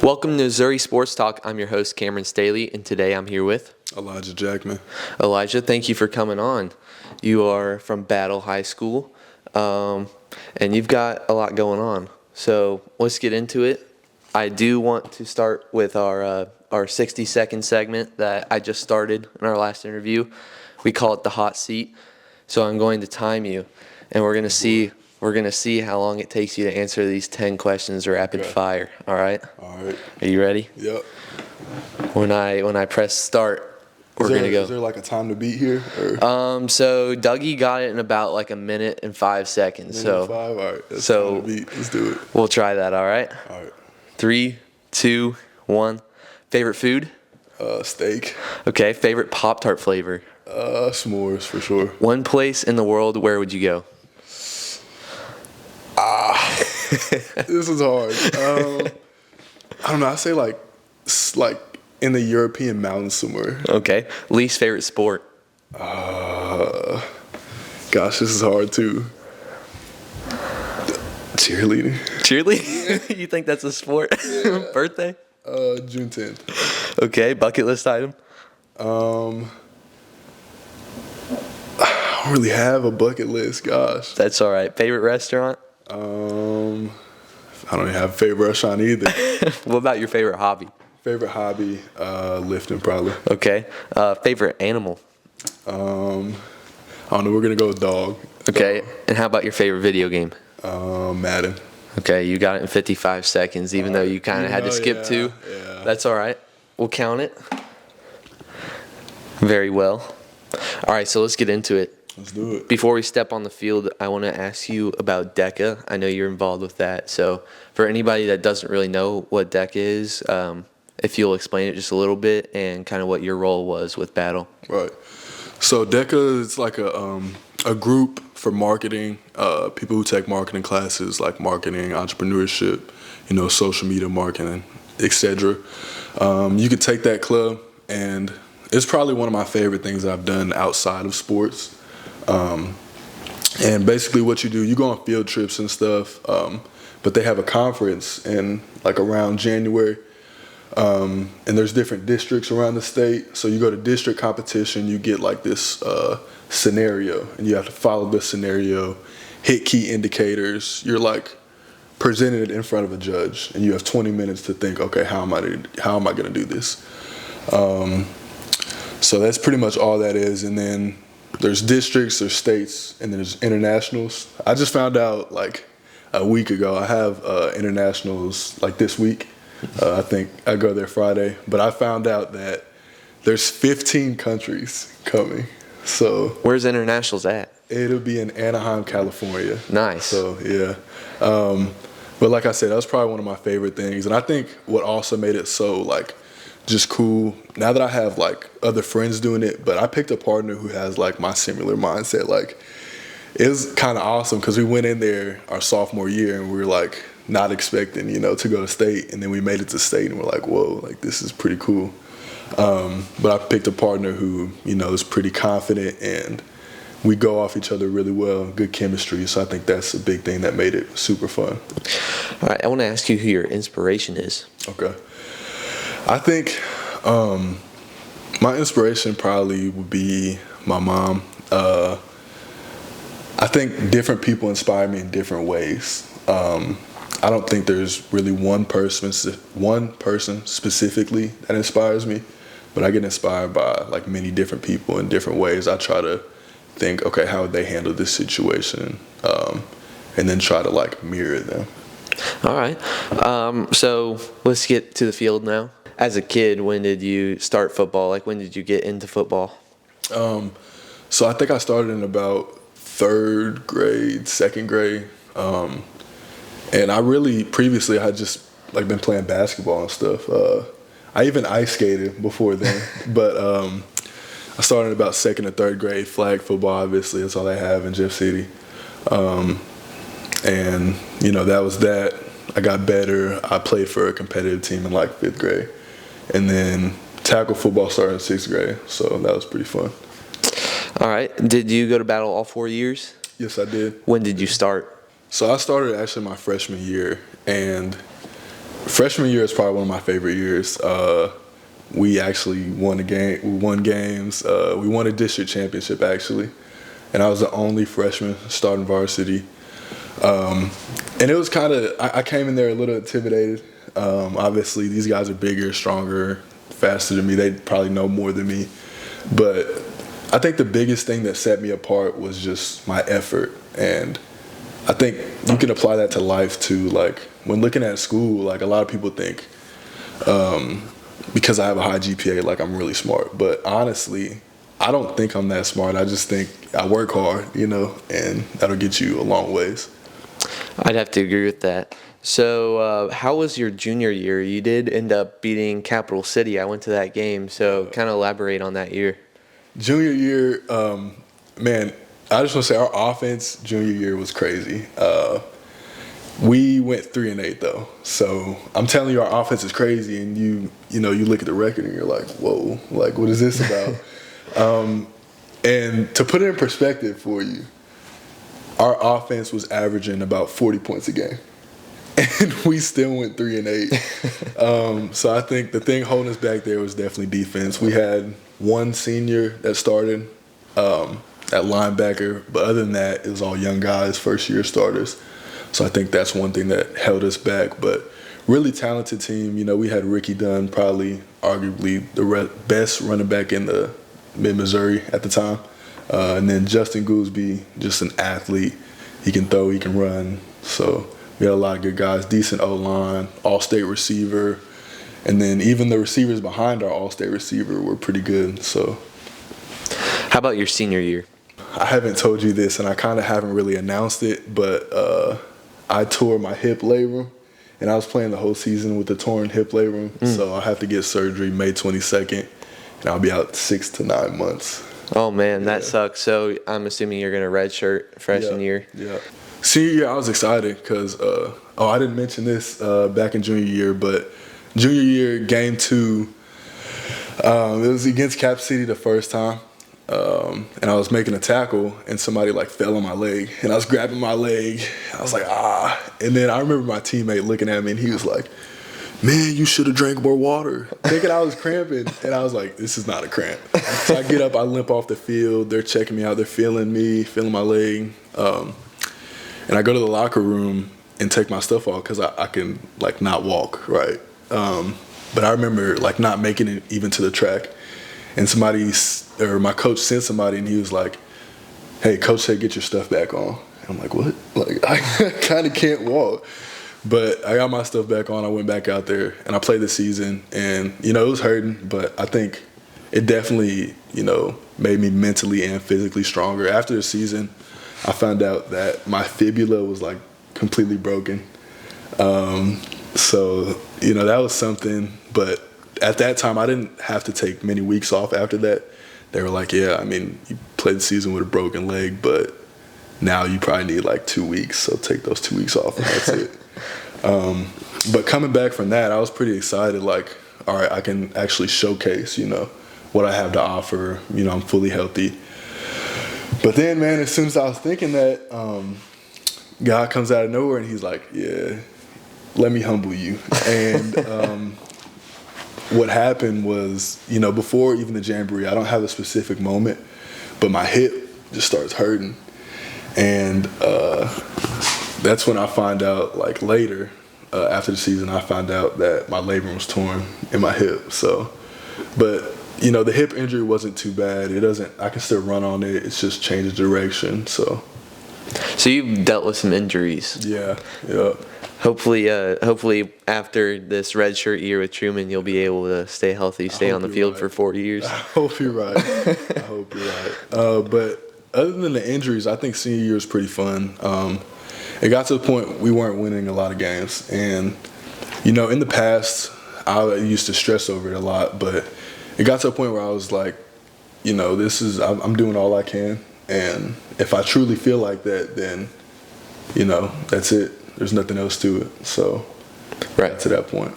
Welcome to Missouri Sports Talk. I'm your host, Cameron Staley, and today I'm here with Elijah Jackman. Alijah. Thank you for coming on. You are from Battle High School, and you've got a lot going on. So let's get into it. I do want to start with our 60-second segment that I just started in our last interview. We call it the hot seat. So I'm going to time you, and we're gonna see how long it takes you to answer these 10 questions rapid fire. All right? All right. Are you ready? Yep. When I press start, we're gonna go. Is there like a time to beat here? So Dougie got it in about like a minute and 5 seconds. Minute and 5? All right. That's so time to beat. Let's do it. We'll try that. All right. All right. 3, 2, 1. Favorite food? Steak. Okay. Favorite Pop-Tart flavor? S'mores for sure. One place in the world, where would you go? This is hard. I don't know. I say like in the European mountains somewhere. Okay. Least favorite sport? Gosh, this is hard too. Cheerleading. Cheerleading? You think that's a sport? Yeah. Birthday? June 10th. Okay. Bucket list item? I don't really have a bucket list. Gosh. That's all right. Favorite restaurant? I don't even have a favorite restaurant either. What about your favorite hobby? Favorite hobby, lifting probably. Okay. Favorite animal? I don't know. We're gonna go with dog. Okay. And how about your favorite video game? Madden. Okay, you got it in 55 seconds, even though you kind of had to skip 2. Yeah. That's all right. We'll count it. Very well. All right, so let's get into it. Let's do it. Before we step on the field, I want to ask you about DECA. I know you're involved with that. So for anybody that doesn't really know what DECA is, if you'll explain it just a little bit and kind of what your role was with Battle. Right. So DECA is like a group for marketing, people who take marketing classes like marketing, entrepreneurship, social media marketing, etc. You could take that club, and it's probably one of my favorite things that I've done outside of sports. And basically what you do, you go on field trips and stuff, but they have a conference in like around January, and there's different districts around the state. So you go to district competition, you get like this scenario, and you have to follow this scenario, hit key indicators. You're like presented in front of a judge, and you have 20 minutes to think, okay, how am I going to do this? So that's pretty much all that is. And then there's districts, there's states, and there's internationals. I just found out like a week ago. I have internationals like this week. I think I go there Friday. But I found out that there's 15 countries coming. So where's internationals at? It'll be in Anaheim, California. Nice. So yeah. But like I said, that was probably one of my favorite things. And I think what also made it so like just cool, now that I have like other friends doing it, but I picked a partner who has like my similar mindset. Like it was kind of awesome because we went in there our sophomore year and we were like not expecting, to go to state, and then we made it to state and we're like, whoa, like this is pretty cool. But I picked a partner who, is pretty confident, and we go off each other really well, good chemistry. So I think that's a big thing that made it super fun. All right, I want to ask you who your inspiration is. Okay. I think my inspiration probably would be my mom. I think different people inspire me in different ways. I don't think there's really one person specifically that inspires me, but I get inspired by like many different people in different ways. I try to think, okay, how would they handle this situation, and then try to like mirror them. All right. So let's get to the field now. As a kid, when did you start football? Like, when did you get into football? So I think I started in about 3rd grade, 2nd grade. And I really, previously, I had just like been playing basketball and stuff. I even ice skated before then. But I started in about 2nd or 3rd grade, flag football, obviously. That's all they have in Jeff City. And, that was that. I got better. I played for a competitive team in like 5th grade. And then tackle football started in 6th grade, so that was pretty fun. All right. Did you go to Battle all 4 years? Yes, I did. When did you start? So I started actually my freshman year, and Freshman year is probably one of my favorite years. We actually won a game. We won games. We won a district championship actually, and I was the only freshman starting varsity. And it was kind of, I came in there a little intimidated. Obviously, these guys are bigger, stronger, faster than me. They probably know more than me. But I think the biggest thing that set me apart was just my effort. And I think you can apply that to life too. Like when looking at school, like a lot of people think because I have a high GPA, like I'm really smart. But honestly, I don't think I'm that smart. I just think I work hard, and that'll get you a long ways. I'd have to agree with that. So, how was your junior year? You did end up beating Capital City. I went to that game, so kind of elaborate on that year. Junior year, man, I just want to say our offense junior year was crazy. We went 3-8 though, so I'm telling you, our offense is crazy, and you look at the record and you're like, whoa, like what is this about? And to put it in perspective for you, our offense was averaging about 40 points a game, and we still went 3-8. So I think the thing holding us back there was definitely defense. We had one senior that started at linebacker, but other than that, it was all young guys, first-year starters. So I think that's one thing that held us back. But really talented team. We had Ricky Dunn, probably arguably the best running back in the mid-Missouri at the time. And then Justin Goolsby, just an athlete. He can throw, he can run. So we had a lot of good guys, decent O-line, all-state receiver. And then even the receivers behind our all-state receiver were pretty good. So, how about your senior year? I haven't told you this, and I kind of haven't really announced it, but I tore my hip labrum, and I was playing the whole season with the torn hip labrum. So I have to get surgery May 22nd, and I'll be out 6 to 9 months. Oh, man, that sucks. So I'm assuming you're going to redshirt freshman year? Yeah. Senior year, I was excited because, I didn't mention this back in junior year, but junior year, game 2, it was against Cap City the first time. And I was making a tackle, and somebody, fell on my leg. And I was grabbing my leg. I was like, ah. And then I remember my teammate looking at me, and he was like, man, you should have drank more water. Thinking I was cramping. And I was like, this is not a cramp. So I get up, I limp off the field. They're checking me out. They're feeling me, feeling my leg. And I go to the locker room and take my stuff off because I can, not walk, right? But I remember, not making it even to the track. And my coach sent somebody, and he was like, hey, coach said get your stuff back on. And I'm like, what? I kind of can't walk. But I got my stuff back on. I went back out there, and I played the season. And, it was hurting, but I think it definitely, made me mentally and physically stronger. After the season, I found out that my fibula was, completely broken. So, that was something. But at that time, I didn't have to take many weeks off after that. They were like, yeah, you played the season with a broken leg, but now you probably need 2 weeks, so take those 2 weeks off and that's it. But coming back from that, I was pretty excited, all right, I can actually showcase, what I have to offer. I'm fully healthy. But then, man, as soon as I was thinking that, God comes out of nowhere and he's like, yeah, let me humble you. And what happened was, before even the Jamboree, I don't have a specific moment, but my hip just starts hurting. And that's when I find out, later, after the season, I found out that my labrum was torn in my hip. So, but, the hip injury wasn't too bad. I can still run on it. It's just changed direction, so. So you've dealt with some injuries. Yeah. Hopefully after this redshirt year with Truman, you'll be able to stay healthy, stay on the field for 4 years. I hope you're right. But other than the injuries, I think senior year was pretty fun. It got to the point we weren't winning a lot of games. And, in the past, I used to stress over it a lot. But it got to a point where I was like, I'm doing all I can. And if I truly feel like that, then, that's it. There's nothing else to it. So, right to that point.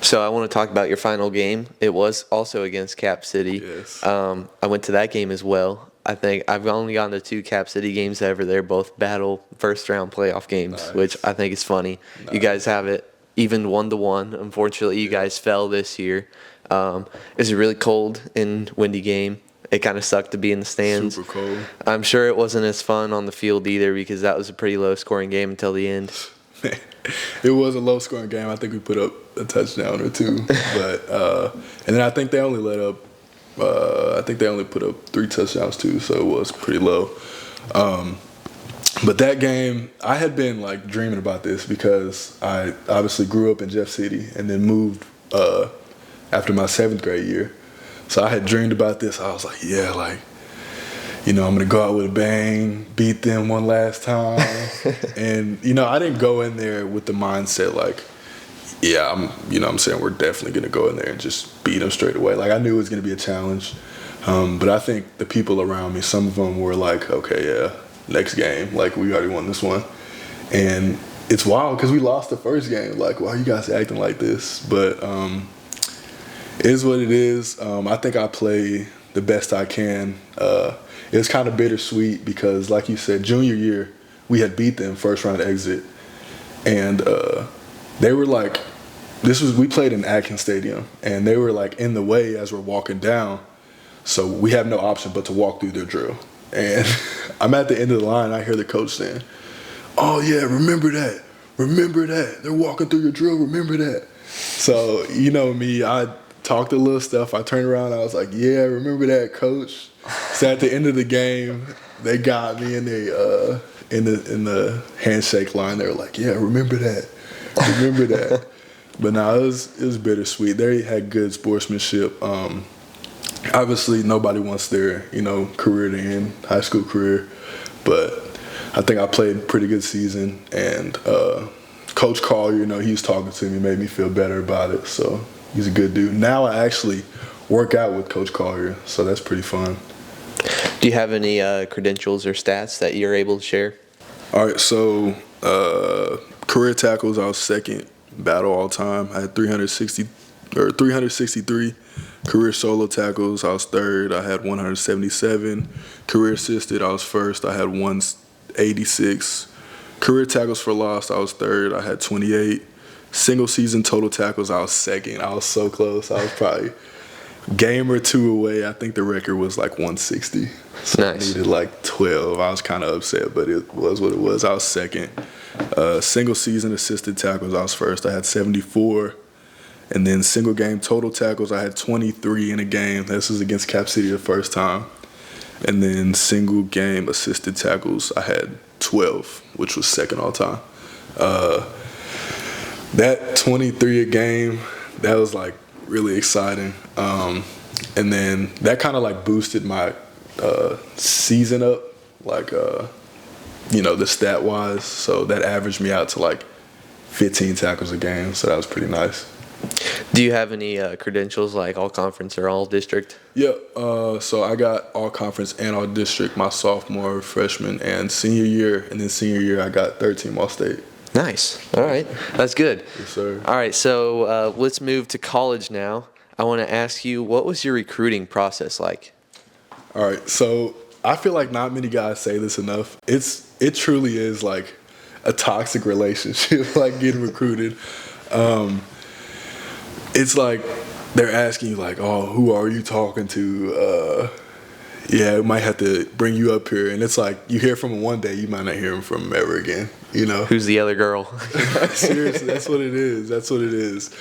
So I want to talk about your final game. It was also against Cap City. Yes. I went to that game as well. I think I've only gone to 2 Cap City games ever. They're both battle first-round playoff games, Nice. which I think is funny. Nice. You guys have it even 1-1. Unfortunately, you guys fell this year. It was a really cold and windy game. It kind of sucked to be in the stands. Super cold. I'm sure it wasn't as fun on the field either because that was a pretty low-scoring game until the end. It was a low-scoring game. I think we put up a touchdown or two, but and then I think they only let up. I think they only put up 3 touchdowns too, so it was pretty low. But that game, I had been like dreaming about this because I obviously grew up in Jeff City and then moved after my 7th grade year. So I had dreamed about this. I was like, yeah, like, I'm going to go out with a bang, beat them one last time. And, I didn't go in there with the mindset like, yeah, I'm saying we're definitely going to go in there and just beat them straight away. Like, I knew it was going to be a challenge. But I think the people around me, some of them were like, okay, yeah, next game. Like, we already won this one. And it's wild because we lost the first game. Like, why are you guys acting like this? But it is what it is. I think I play the best I can. It was kind of bittersweet because, like you said, junior year, we had beat them first round exit. And they were like, we played in Atkins Stadium, and they were like in the way as we're walking down. So we have no option but to walk through their drill. And I'm at the end of the line, I hear the coach saying, oh yeah, remember that. Remember that. They're walking through your drill, remember that. So, me, I talked a little stuff. I turned around, I was like, yeah, remember that, coach. So at the end of the game, they got me and they in the handshake line. They were like, yeah, remember that. Remember that. But no, it was bittersweet. They had good sportsmanship. Obviously, nobody wants their, career to end, high school career. But I think I played a pretty good season. And Coach Collier, he was talking to me, made me feel better about it. So he's a good dude. Now I actually work out with Coach Collier, so that's pretty fun. Do you have any credentials or stats that you're able to share? All right, so career tackles, I was second battle all time. I had 363. Career solo tackles, I was third. I had 177. Career assisted, I was first. I had 186. Career tackles for loss, I was third. I had 28. Single season total tackles, I was second. I was so close. I was probably game or two away. I think the record was like 160. So nice. I needed like 12. I was kind of upset, but it was what it was. I was second. Single season assisted tackles, I was first. I had 74. And then single game total tackles, I had 23 in a game. This was against Cap City the first time. And then single game assisted tackles, I had 12, which was second all time. That 23 a game, that was like really exciting. And then that kind of like boosted my season up, like, the stat wise. So that averaged me out to like 15 tackles a game. So that was pretty nice. Do you have any credentials like all conference or all district? Yeah, so I got all conference and all district my sophomore, freshman, and senior year. And then senior year, I got third team all state. Nice. All right. That's good. Yes, sir. All right. So let's move to college now. I want to ask you, what was your recruiting process like? All right. So I feel like not many guys say this enough. It truly is like a toxic relationship, like getting recruited. It's like they're asking you like, oh, who are you talking to? Yeah, it might have to bring you up here. And it's like you hear from him one day, you might not hear him from him ever again, Who's the other girl? Seriously, that's what it is. That's what it is.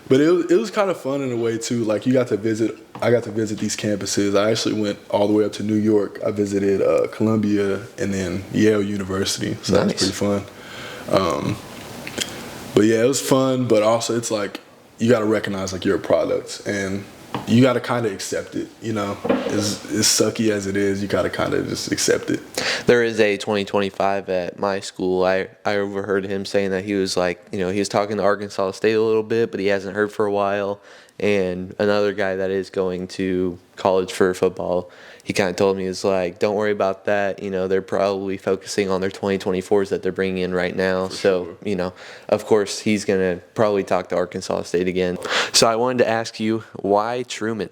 But it was kind of fun in a way, too. Like, I got to visit these campuses. I actually went all the way up to New York. I visited Columbia and then Yale University. So that was pretty fun. But, yeah, it was fun. But also it's like you got to recognize, like, you're a product. And you got to kind of accept it, As sucky as it is, you got to kind of just accept it. There is a 2025 at my school. I overheard him saying that he was like, he was talking to Arkansas State a little bit, but he hasn't heard for a while. And another guy that is going to college for football, he kind of told me, is like, don't worry about that. They're probably focusing on their 2024s that they're bringing in right now. So, of course, he's going to probably talk to Arkansas State again. So I wanted to ask you, why Truman?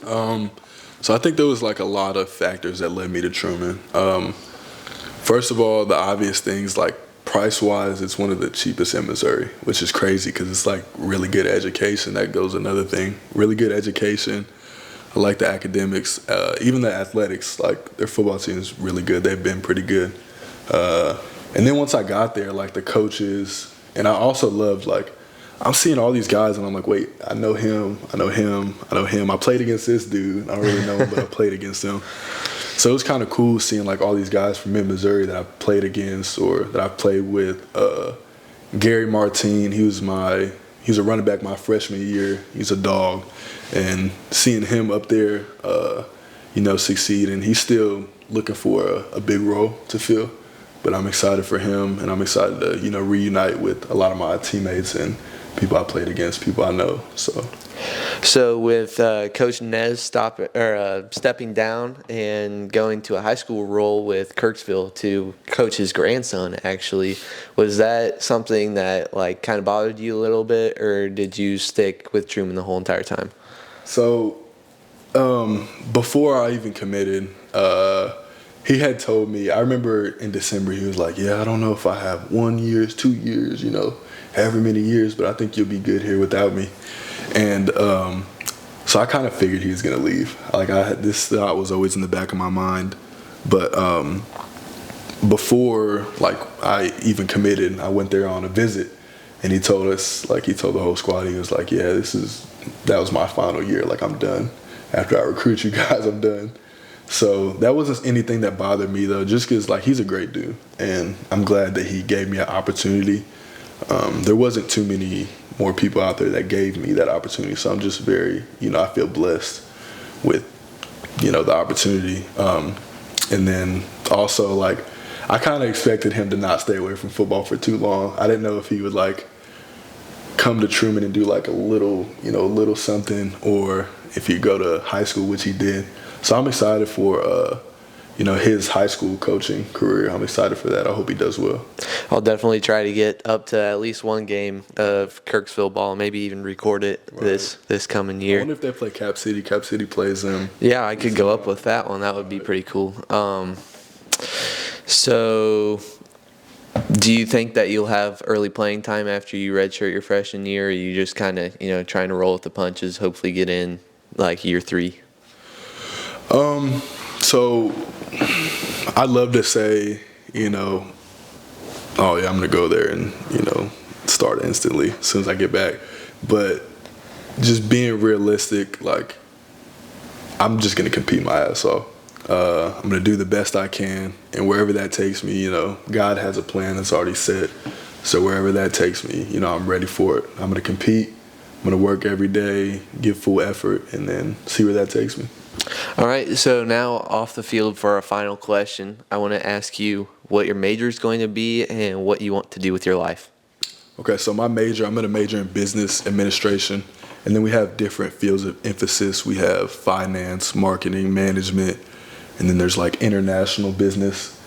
So I think there was like a lot of factors that led me to Truman. First of all, the obvious things like price-wise, it's one of the cheapest in Missouri, which is crazy because it's like really good education. That goes another thing. Really good education. I like the academics, even the athletics. Like their football team is really good. They've been pretty good. And then once I got there, like the coaches, and I also loved like I'm seeing all these guys, and I'm like, wait, I know him, I know him, I know him. I played against this dude. I don't really know him, but I played against him. So it was kind of cool seeing like all these guys from mid-Missouri that I played against or that I played with. Gary Martine, he was a running back my freshman year. He's a dog. And seeing him up there, succeed, and he's still looking for a big role to fill. But I'm excited for him, and I'm excited to, reunite with a lot of my teammates and people I played against, people I know. So with Coach Nez stepping down and going to a high school role with Kirksville to coach his grandson, actually, was that something that like kind of bothered you a little bit, or did you stick with Truman the whole entire time? So before I even committed, he had told me, I remember in December, he was like, yeah, I don't know if I have 1 year, 2 years, however many years, but I think you'll be good here without me. And so I kind of figured he was going to leave. Like this thought was always in the back of my mind. But before like I even committed, I went there on a visit, and he told us, like he told the whole squad, he was like, yeah, that was my final year. Like I'm done. After I recruit you guys, I'm done. So that wasn't anything that bothered me though, just because like he's a great dude, and I'm glad that he gave me an opportunity. There wasn't too many more people out there that gave me that opportunity, so I'm just very, I feel blessed with, the opportunity. And then also like I kind of expected him to not stay away from football for too long. I didn't know if he would like come to Truman and do like a little something, or if he'd go to high school, which he did. So I'm excited for, his high school coaching career. I'm excited for that. I hope he does well. I'll definitely try to get up to at least one game of Kirksville ball, maybe even record it this coming year. I wonder if they play Cap City. Cap City plays them. Yeah, I could go up with that one. That would be pretty cool. So do you think that you'll have early playing time after you redshirt your freshman year, or are you just kind of, trying to roll with the punches, hopefully get in like year 3? So I'd love to say, oh yeah, I'm gonna go there and, start instantly as soon as I get back. But just being realistic, like I'm just gonna compete my ass off. I'm gonna do the best I can, and wherever that takes me, God has a plan that's already set. So wherever that takes me, I'm ready for it. I'm gonna compete. I'm gonna work every day, give full effort, and then see where that takes me. All right, so now off the field for our final question, I want to ask you what your major is going to be and what you want to do with your life. Okay, so I'm going to major in business administration, and then we have different fields of emphasis. We have finance, marketing, management, and then there's like international business.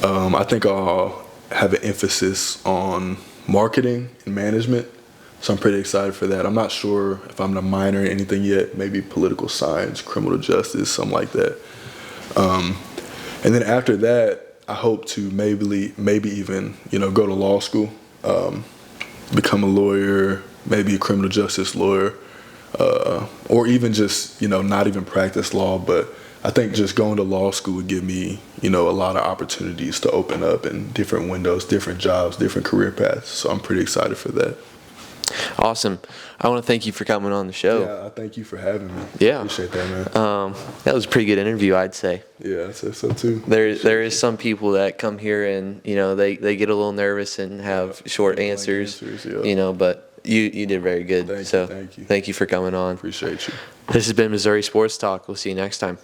I think I'll have an emphasis on marketing and management. So I'm pretty excited for that. I'm not sure if I'm going to minor in anything yet, maybe political science, criminal justice, something like that. And then after that, I hope to maybe even, go to law school, become a lawyer, maybe a criminal justice lawyer, or even just, not even practice law. But I think just going to law school would give me, a lot of opportunities to open up and different windows, different jobs, different career paths. So I'm pretty excited for that. Awesome. I want to thank you for coming on the show. Yeah, I thank you for having me. Yeah. Appreciate that, man. That was a pretty good interview, I'd say. Yeah, I'd say so too. There is some people that come here and, they get a little nervous and have short answers, yeah. But you did very good. Thank you. Thank you for coming on. Appreciate you. This has been Missouri Sports Talk. We'll see you next time.